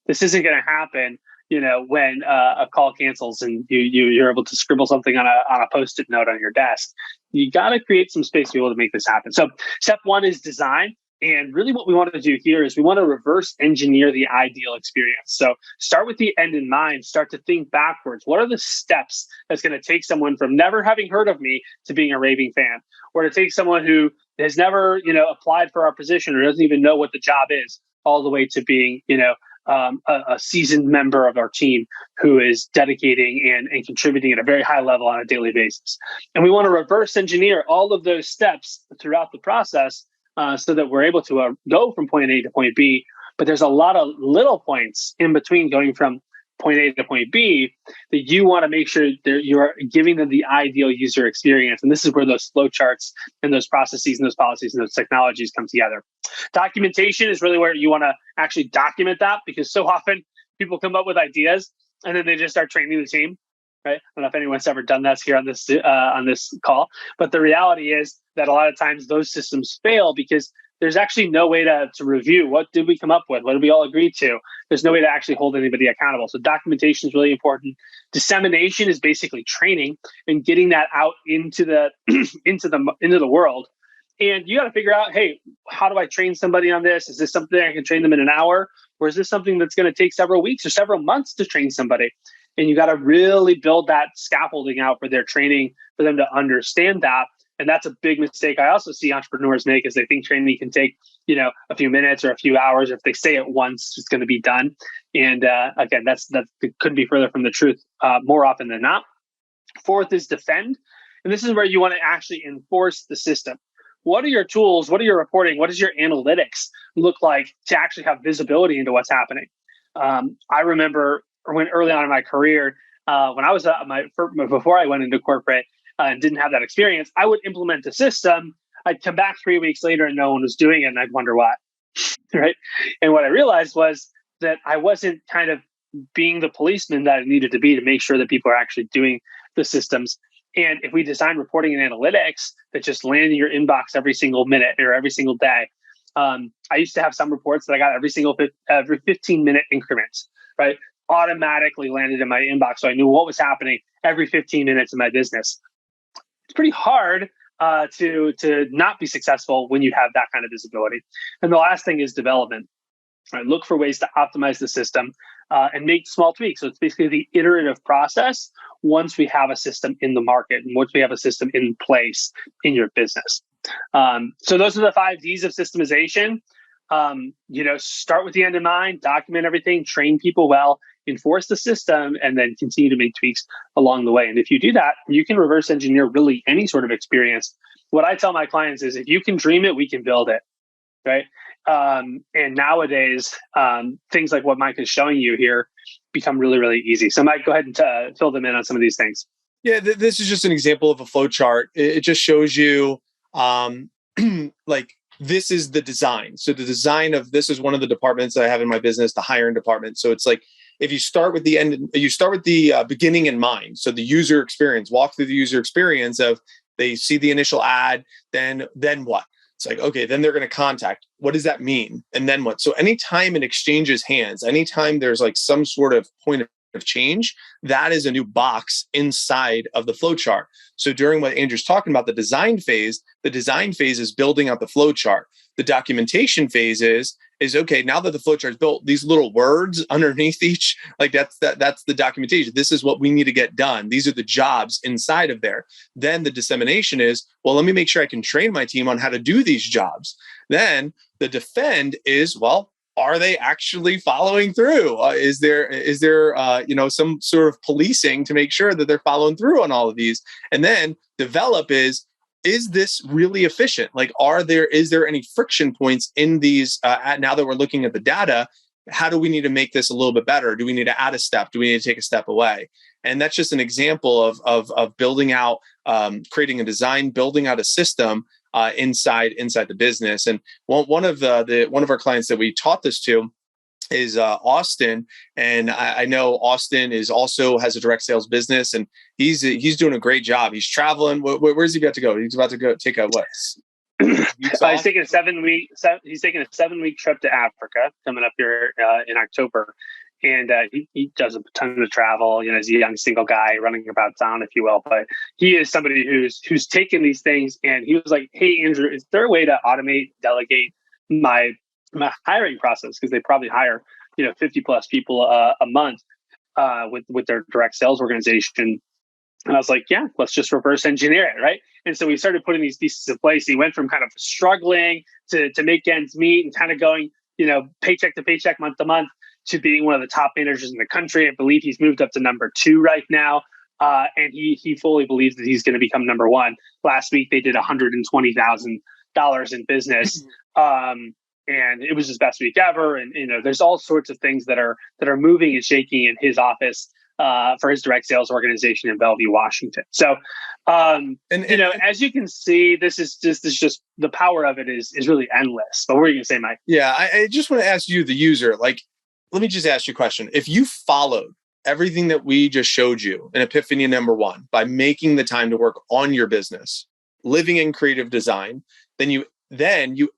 This isn't going to happen, when a call cancels and you're able to scribble something on a Post-it note on your desk. You got to create some space to be able to make this happen. So step 1 is design. And really what we want to do here is we want to reverse engineer the ideal experience. So start with the end in mind, start to think backwards. What are the steps that's going to take someone from never having heard of me to being a raving fan, or to take someone who has never, applied for our position or doesn't even know what the job is, all the way to being, a seasoned member of our team who is dedicating and contributing at a very high level on a daily basis. And we want to reverse engineer all of those steps throughout the process, so that we're able to go from point A to point B. But there's a lot of little points in between going from point A to point B that you want to make sure that you're giving them the ideal user experience. And this is where those flow charts and those processes and those policies and those technologies come together. Documentation is really where you want to actually document that, because so often people come up with ideas and then they just start training the team. Right? I don't know if anyone's ever done that here on this call, but the reality is that a lot of times those systems fail because there's actually no way to review what did we come up with, what did we all agree to. There's no way to actually hold anybody accountable. So documentation is really important. Dissemination is basically training and getting that out into the into the world. And you got to figure out, hey, how do I train somebody on this? Is this something I can train them in an hour, or is this something that's going to take several weeks or several months to train somebody? And you got to really build that scaffolding out for their training, for them to understand that. And that's a big mistake I also see entrepreneurs make, is they think training can take, a few minutes or a few hours. If they say it once, it's going to be done. And again, that couldn't be further from the truth more often than not. 4th is defend. And this is where you want to actually enforce the system. What are your tools? What are your reporting? What does your analytics look like to actually have visibility into what's happening? I remember when early on in my career, when I was before I went into corporate and didn't have that experience, I would implement a system. I'd come back 3 weeks later and no one was doing it, and I'd wonder why. Right? And what I realized was that I wasn't kind of being the policeman that I needed to be to make sure that people are actually doing the systems. And if we design reporting and analytics that just land in your inbox every single minute or every single day, I used to have some reports that I got every 15-minute increments, right? Automatically landed in my inbox. So I knew what was happening every 15 minutes in my business. It's pretty hard to not be successful when you have that kind of visibility. And the last thing is development. Right? Look for ways to optimize the system and make small tweaks. So it's basically the iterative process once we have a system in the market and once we have a system in place in your business. So those are the 5 Ds of systemization. Start with the end in mind, document everything, train people well, enforce the system, and then continue to make tweaks along the way. And if you do that, you can reverse engineer really any sort of experience. What I tell my clients is, if you can dream it, we can build it, right? And nowadays, things like what Mike is showing you here become really, really easy. So Mike, go ahead and fill them in on some of these things. Yeah, this is just an example of a flow chart. It just shows you like, this is the design. So the design of this is one of the departments that I have in my business, the hiring department. So it's like, if you start with the end, you start with the beginning in mind. So the user experience, walk through the user experience of, they see the initial ad, then what? It's like, okay, then they're going to contact. What does that mean? And then what? So anytime it exchanges hands, anytime there's like some sort of point of change, that is a new box inside of the flowchart. So during what Andrew's talking about, the design phase is building out the flowchart. The documentation phase is okay, now that the flowchart is built, these little words underneath each, like that's the documentation. This is what we need to get done. These are the jobs inside of there. Then the dissemination is, well, let me make sure I can train my team on how to do these jobs. Then the defend is, well, are they actually following through? Is there some sort of policing to make sure that they're following through on all of these? And then develop is this really efficient? Like, is there any friction points in these? Now that we're looking at the data, how do we need to make this a little bit better? Do we need to add a step? Do we need to take a step away? And that's just an example of building out, creating a design, building out a system inside the business. And one of our clients that we taught this to is Austin, and I know Austin has a direct sales business, and he's doing a great job. He's traveling. Where's he about to go? He's about to go take a what? He's taking a 7-week trip to Africa coming up here in October, and he does a ton of travel. He's a young single guy running about town, if you will. But he is somebody who's taken these things, and he was like, "Hey, Andrew, is there a way to automate, delegate my hiring process?" Because they probably hire 50 plus people a month with their direct sales organization. And I was like, yeah, let's just reverse engineer it, right? And so we started putting these pieces in place. He went from kind of struggling to make ends meet and kind of going, paycheck to paycheck, month to month, to being one of the top managers in the country. I believe he's moved up to number 2 right now. And he fully believes that he's going to become number 1. Last week, they did $120,000 in business. And it was his best week ever. And, there's all sorts of things that are moving and shaking in his office for his direct sales organization in Bellevue, Washington. So, as you can see, this is just the power of it is really endless. But what are you going to say, Mike? Yeah, I just want to ask you, the user, like, let me just ask you a question. If you followed everything that we just showed you in Epiphany number 1 by making the time to work on your business, living in creative design, then you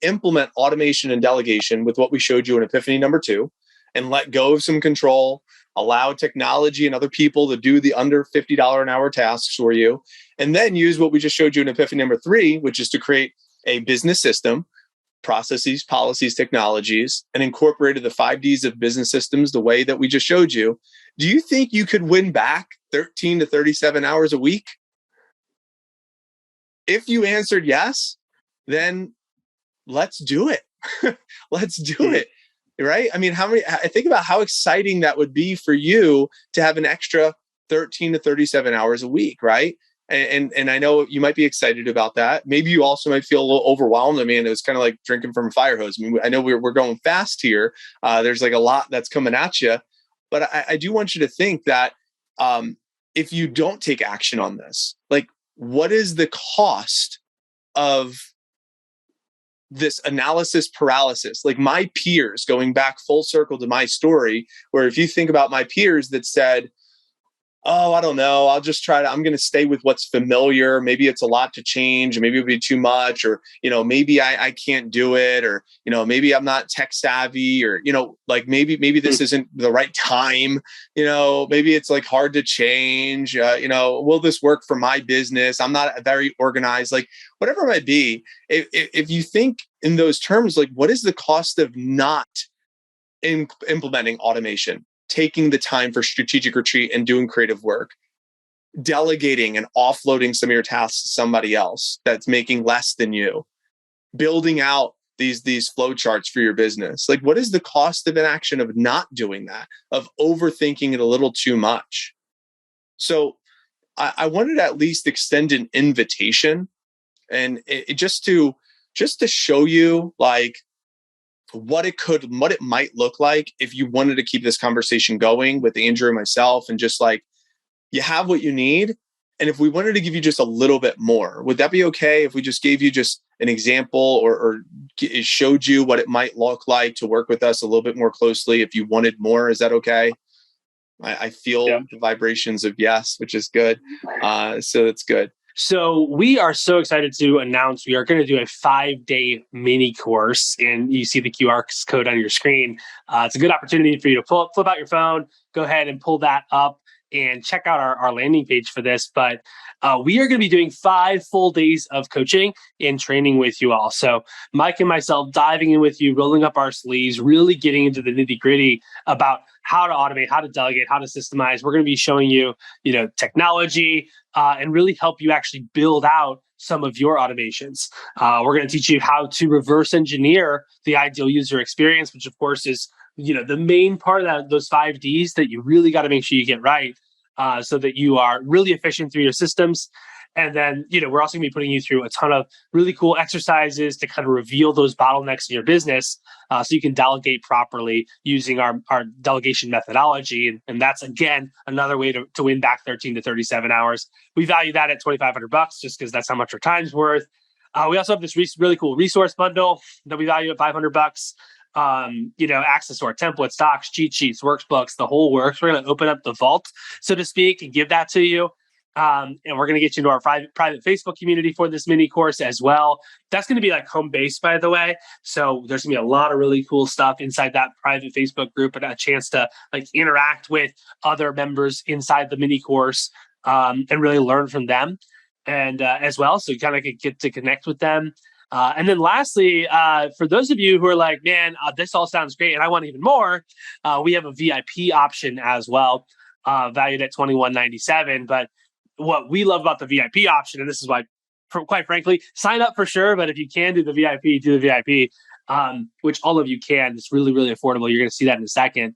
implement automation and delegation with what we showed you in Epiphany number 2, and let go of some control, allow technology and other people to do the under $50 an hour tasks for you, and then use what we just showed you in Epiphany number 3, which is to create a business system, processes, policies, technologies, and incorporated the 5 Ds of business systems the way that we just showed you. Do you think you could win back 13 to 37 hours a week? If you answered yes, then let's do it. Let's do it. Right? I mean, I think about how exciting that would be for you to have an extra 13 to 37 hours a week, right? And I know you might be excited about that. Maybe you also might feel a little overwhelmed. I mean, it was kind of like drinking from a fire hose. I mean, I know we're going fast here. There's like a lot that's coming at you, but I do want you to think that if you don't take action on this, like, what is the cost of this analysis paralysis? Like, my peers, going back full circle to my story, where if you think about my peers that said, oh, I don't know, I'm going to stay with what's familiar. Maybe it's a lot to change, or maybe it'll be too much, or, maybe I can't do it, or, maybe I'm not tech savvy, or, like maybe this isn't the right time, maybe it's like hard to change, will this work for my business? I'm not very organized, like whatever it might be. If you think in those terms, like, what is the cost of not implementing automation? Taking the time for strategic retreat and doing creative work, delegating and offloading some of your tasks to somebody else that's making less than you, building out these flow charts for your business. Like, what is the cost of inaction of not doing that, of overthinking it a little too much? So I wanted to at least extend an invitation, and it just to show you like what it might look like if you wanted to keep this conversation going with Andrew and myself, and just like, you have what you need. And if we wanted to give you just a little bit more, would that be okay if we just gave you just an example, or it showed you what it might look like to work with us a little bit more closely? If you wanted more, is that okay? I feel the vibrations of yes, which is good. So it's good. So we are so excited to announce we are going to do a 5-day mini course, and you see the QR code on your screen. It's a good opportunity for you to flip out your phone, go ahead and pull that up and check out our landing page for this. But we are going to be doing 5 full days of coaching and training with you all. So Mike and myself diving in with you, rolling up our sleeves, really getting into the nitty gritty about how to automate, how to delegate, how to systemize. We're going to be showing you, technology, and really help you actually build out some of your automations. We're going to teach you how to reverse engineer the ideal user experience, which of course is, the main part of those 5 Ds that you really got to make sure you get right, so that you are really efficient through your systems. And then, we're also going to be putting you through a ton of really cool exercises to kind of reveal those bottlenecks in your business, so you can delegate properly using our delegation methodology. And that's, again, another way to win back 13 to 37 hours. We value that at $2,500 just because that's how much our time's worth. We also have this really cool resource bundle that we value at $500. Access to our templates, docs, cheat sheets, workbooks, the whole works. We're going to open up the vault, so to speak, and give that to you. And we're going to get you into our private Facebook community for this mini course as well. That's going to be like home base, by the way. So there's going to be a lot of really cool stuff inside that private Facebook group, and a chance to like interact with other members inside the mini course, and really learn from them, and as well. So you kind of get to connect with them. And then lastly, for those of you who are like, man, this all sounds great and I want even more, we have a VIP option as well, valued at $21.97. But what we love about the VIP option, and this is why, quite frankly, sign up for sure, but if you can do the VIP, do the VIP, which all of you can. It's really, really affordable. You're going to see that in a second.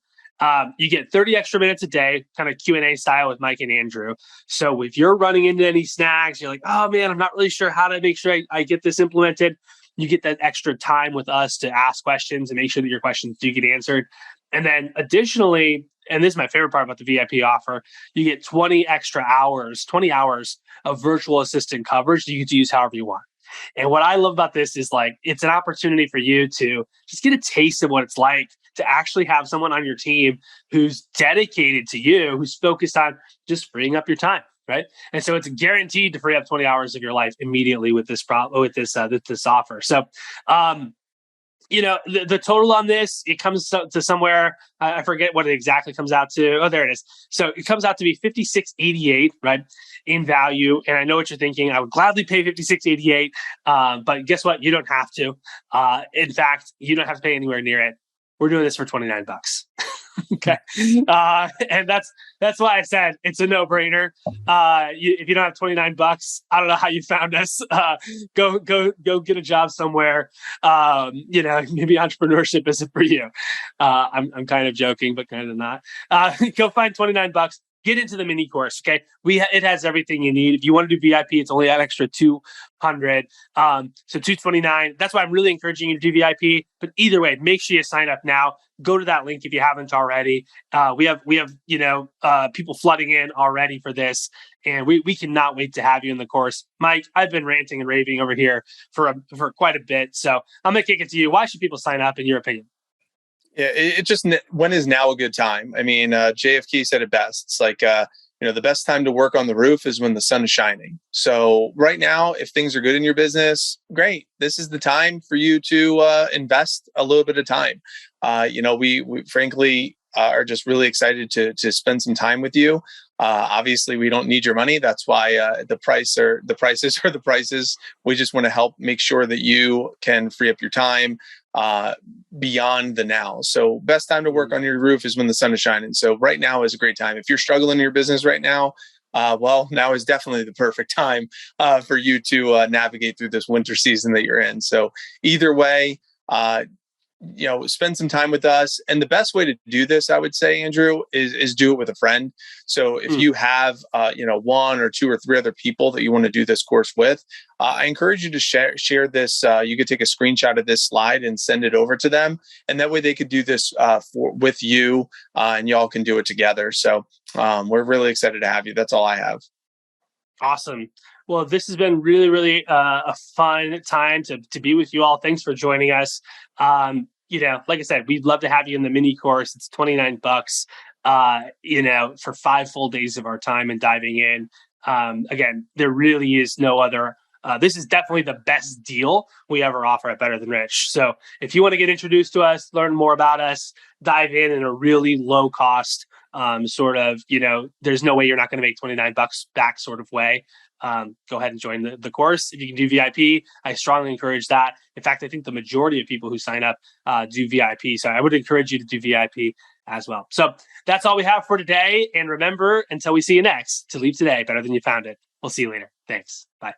You get 30 extra minutes a day, kind of Q&A style with Mike and Andrew. So if you're running into any snags, you're like, oh man, I'm not really sure how to make sure I get this implemented, you get that extra time with us to ask questions and make sure that your questions do get answered. And then additionally, and this is my favorite part about the VIP offer, you get 20 hours of virtual assistant coverage that you get to use however you want. And what I love about this is like, it's an opportunity for you to just get a taste of what it's like to actually have someone on your team who's dedicated to you, who's focused on just freeing up your time, right? And so it's guaranteed to free up 20 hours of your life immediately with this offer. So, the total on this, it comes to somewhere, I forget what it exactly comes out to. Oh, there it is. So it comes out to be $56.88, right, in value. And I know what you're thinking. I would gladly pay $56.88, but guess what? You don't have to. In fact, you don't have to pay anywhere near it. We're doing this for $29. Okay. And that's why I said it's a no-brainer. If you don't have $29, I don't know how you found us. Go get a job somewhere. Maybe entrepreneurship isn't for you. I'm kind of joking, but kind of not. Go find $29. Get into the mini course. Okay. It has everything you need. If you want to do VIP, it's only an extra $200. So $229. That's why I'm really encouraging you to do VIP. But either way, make sure you sign up now. Go to that link if you haven't already. We have people flooding in already for this, and we cannot wait to have you in the course. Mike, I've been ranting and raving over here for quite a bit, so I'm gonna kick it to you. Why should people sign up, in your opinion? Yeah, it just, when is now a good time? I mean, JFK said it best. It's like, the best time to work on the roof is when the sun is shining. So right now, if things are good in your business, great. This is the time for you to invest a little bit of time. We frankly are just really excited to spend some time with you. Obviously, we don't need your money. That's why the prices are the prices. We just want to help make sure that you can free up your time beyond the now. So best time to work on your roof is when the sun is shining. So right now is a great time. If you're struggling in your business right now, now is definitely the perfect time for you to navigate through this winter season that you're in. So either way, spend some time with us. And the best way to do this, I would say, Andrew, is do it with a friend. So if you have, one or two or three other people that you want to do this course with, I encourage you to share this. You could take a screenshot of this slide and send it over to them. And that way they could do this with you and y'all can do it together. So we're really excited to have you. That's all I have. Awesome. Well, this has been really, really a fun time to be with you all. Thanks for joining us. Like I said, we'd love to have you in the mini course. It's $29, for 5 full days of our time and diving in. Again, there really is no other. This is definitely the best deal we ever offer at Better Than Rich. So if you want to get introduced to us, learn more about us, dive in a really low cost there's no way you're not going to make $29 back sort of way. Go ahead and join the course. If you can do VIP, I strongly encourage that. In fact, I think the majority of people who sign up do VIP. So I would encourage you to do VIP as well. So that's all we have for today. And remember, until we see you next, to leave today better than you found it. We'll see you later. Thanks. Bye.